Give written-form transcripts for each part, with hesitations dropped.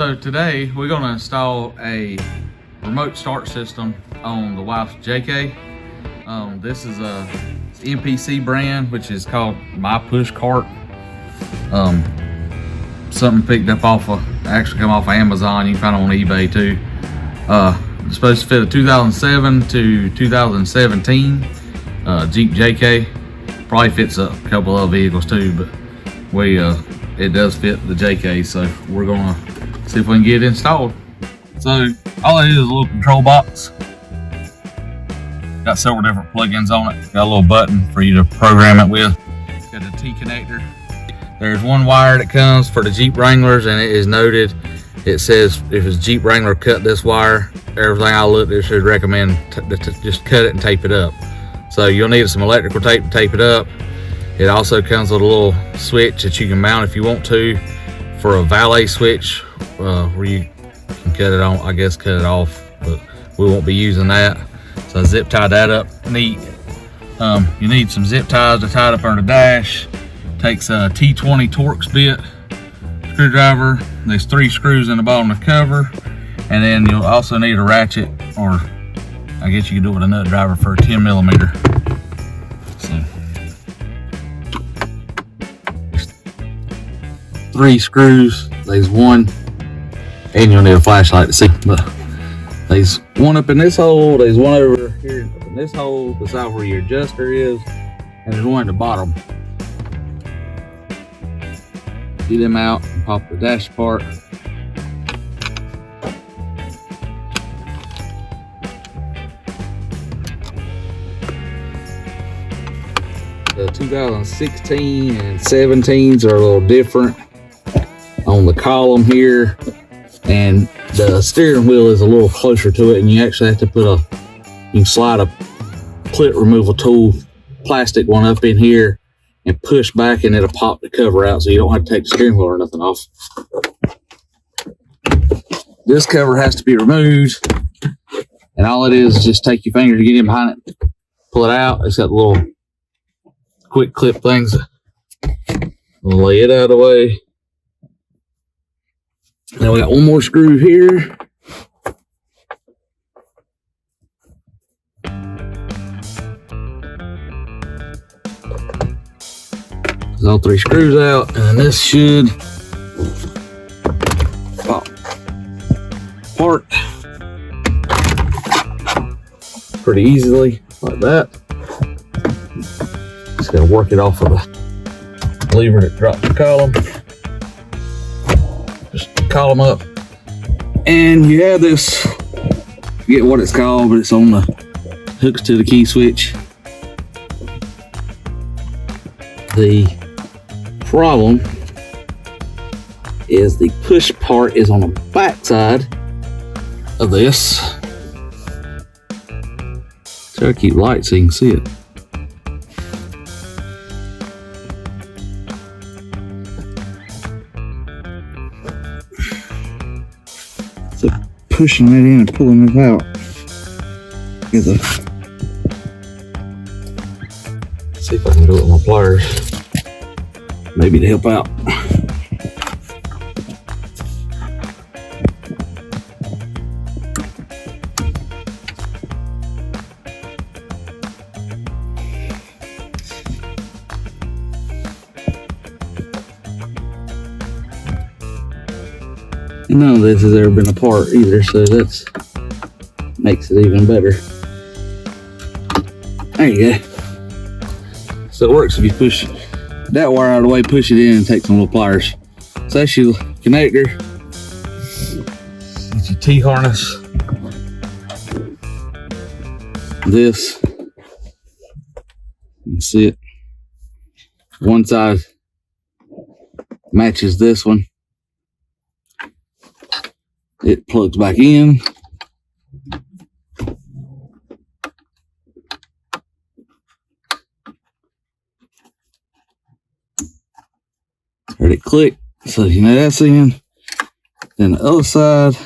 So today we're going to install a remote start system on the wife's JK. This is a MPC brand, which is called My Push Cart. Something picked up actually come off of Amazon. You can find it on eBay too. It's supposed to fit a 2007 to 2017 Jeep JK. Probably fits a couple of vehicles too, but it does fit the JK, so we're gonna see if we can get it installed. So all it is a little control box. Got several different plugins on it. Got a little button for you to program it with. It's got a T connector. There's one wire that comes for the Jeep Wranglers, and it is noted. It says if it's Jeep Wrangler, cut this wire. Everything I looked at should recommend to just cut it and tape it up. So you'll need some electrical tape to tape it up. It also comes with a little switch that you can mount if you want to for a valet switch, where you can cut it on, I guess cut it off, but we won't be using that. So I zip tie that up neat. You need some zip ties to tie it up on the dash. Takes a T20 Torx bit, screwdriver. There's 3 screws in the bottom of the cover, and then you'll also need a ratchet, or I guess you can do it with a nut driver for a 10 millimeter. So 3 screws. There's one, and you'll need a flashlight to see. But there's one up in this hole. There's one over here up in this hole beside where your adjuster is, and there's one at the bottom. Get them out and pop the dash apart. The 2016 and 17s are a little different on the column here, and the steering wheel is a little closer to it, and you actually have to you can slide a clip removal tool, plastic one, up in here and push back, and it'll pop the cover out, so you don't have to take the steering wheel or nothing off. This cover has to be removed, and all it is just take your finger to get in behind it, pull it out. It's got little quick clip things. We'll lay it out of the way. Now we got one more screw here. There's all 3 screws out, and this should pop apart pretty easily, like that. Just gotta work it off of the lever that drops the column. Just column up, and you have this, I forget what it's called, but it's on the hooks to the key switch. The problem is the push part is on the back side of this. Try to keep light so you can see it. So pushing that in and pulling it out is see if I can do it with my pliers, maybe to help out. And none of this has ever been apart either, so that's makes it even better. There you go. So it works if you push that wire out of the way, push it in, and take some little pliers. So that's your connector. It's your T-harness. This, you can see it. One side matches this one. It plugs back in. Heard it click, so you know that's in. Then the other side,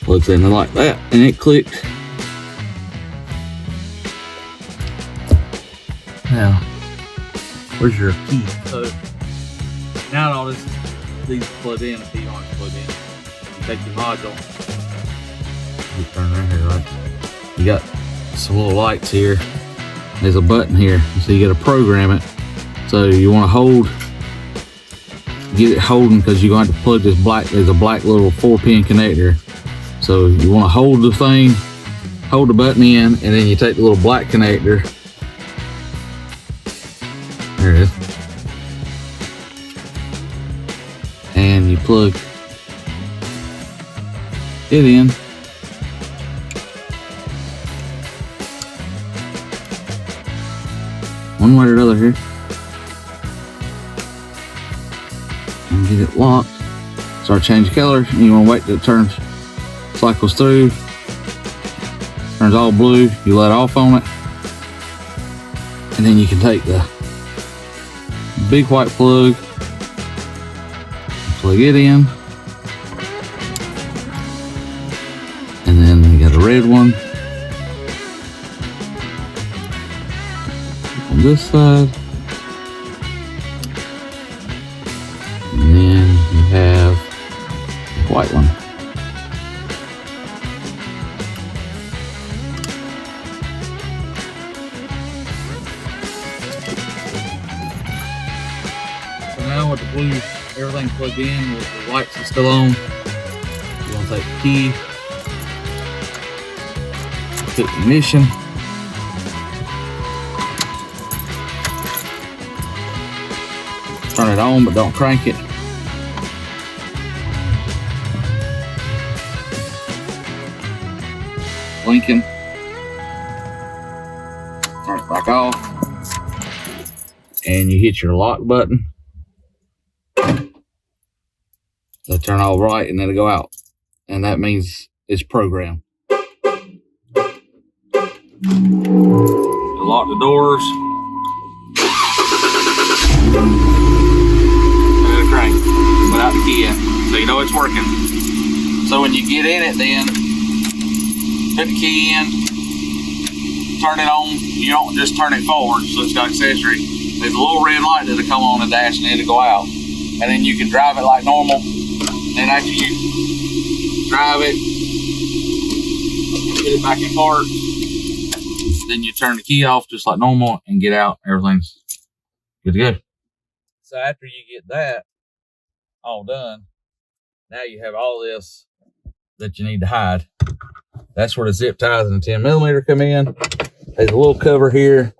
plugs in like that, and it clicked. Where's your key? So now all this, these plugged in, the key aren't plugged in. You take your module. You turn around here, right? You got some little lights here. There's a button here, so you got to program it. So you want to hold, get it holding, because you're going to have to plug this black. There's a black little 4-pin connector. So you want to hold the thing, hold the button in, and then you take the little black connector. There it is. And you plug it in. One way or the other here. And get it locked. Start changing color. And you want to wait till it turns, cycles through. Turns all blue. You let off on it. And then you can take the big white plug, plug it in. And then you got a red one on this side. And then you have the white one. So now with the blue, everything plugged in, with the lights are still on, you're going to take the key, hit the ignition. Turn it on, but don't crank it. Blinking. Turn it back off. And you hit your lock button. It'll turn all bright and then it'll go out. And that means it's programmed. Lock the doors. Crank without the key in, so you know it's working. So when you get in it, then put the key in, turn it on. You don't just turn it forward, so it's got accessory. There's a little red light that'll come on the dash and it'll go out, and then you can drive it like normal. Then after you drive it, get it back in park, then you turn the key off just like normal and get out. Everything's good to go. So after you get that all done, now you have all this that you need to hide. That's where the zip ties and the 10mm come in. There's a little cover here.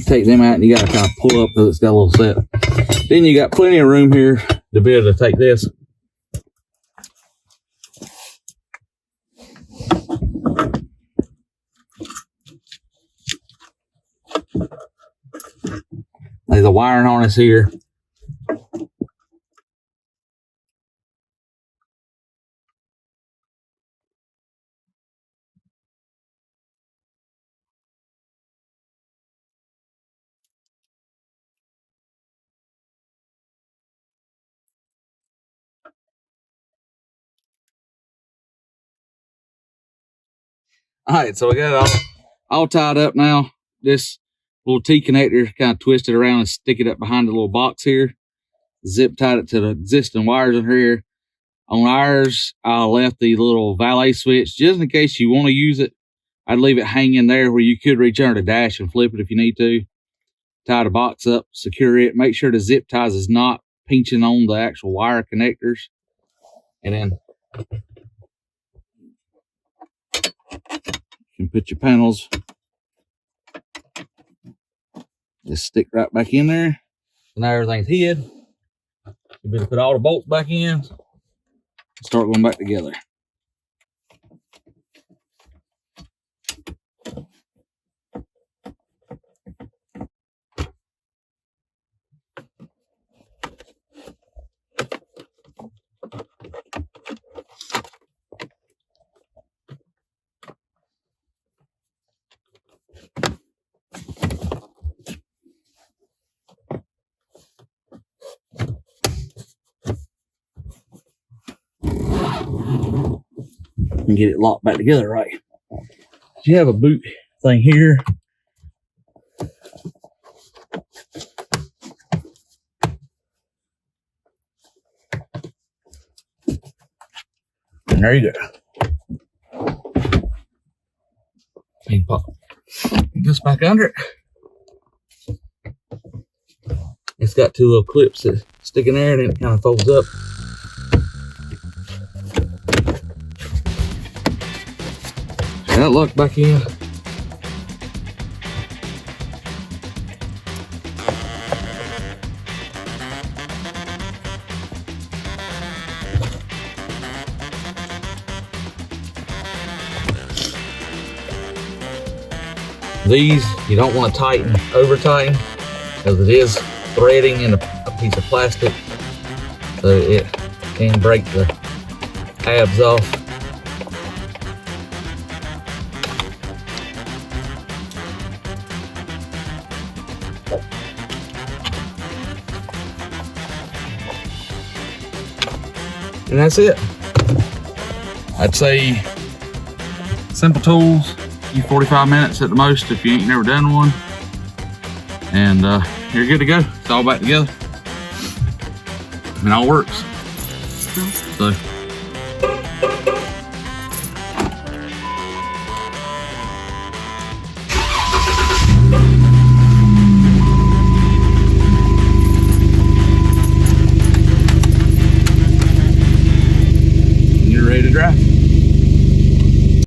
Take them out and you got to kind of pull up because it's got a little set. Then you got plenty of room here to be able to take this. There's a wiring harness here. All right, so we got it all tied up now. This little T connector kind of twist it around and stick it up behind the little box here. Zip tied it to the existing wires in here. On ours, I left the little valet switch just in case you want to use it. I'd leave it hanging there where you could reach under the dash and flip it if you need to. Tie the box up, secure it. Make sure the zip ties is not pinching on the actual wire connectors. And then you can put your panels, just stick right back in there. So now everything's hid. You better put all the bolts back in, start going back together. and get it locked back together right. You have a boot thing here. And there you go. You pop this back under it. It's got two little clips that stick in there, and then it kind of folds up. And that lock back in. These you don't want to tighten, over tighten, because it is threading in a piece of plastic, so it can break the tabs off. And that's it. I'd say simple tools, you 45 minutes at the most if you ain't never done one. And you're good to go. It's all back together. And it all works. So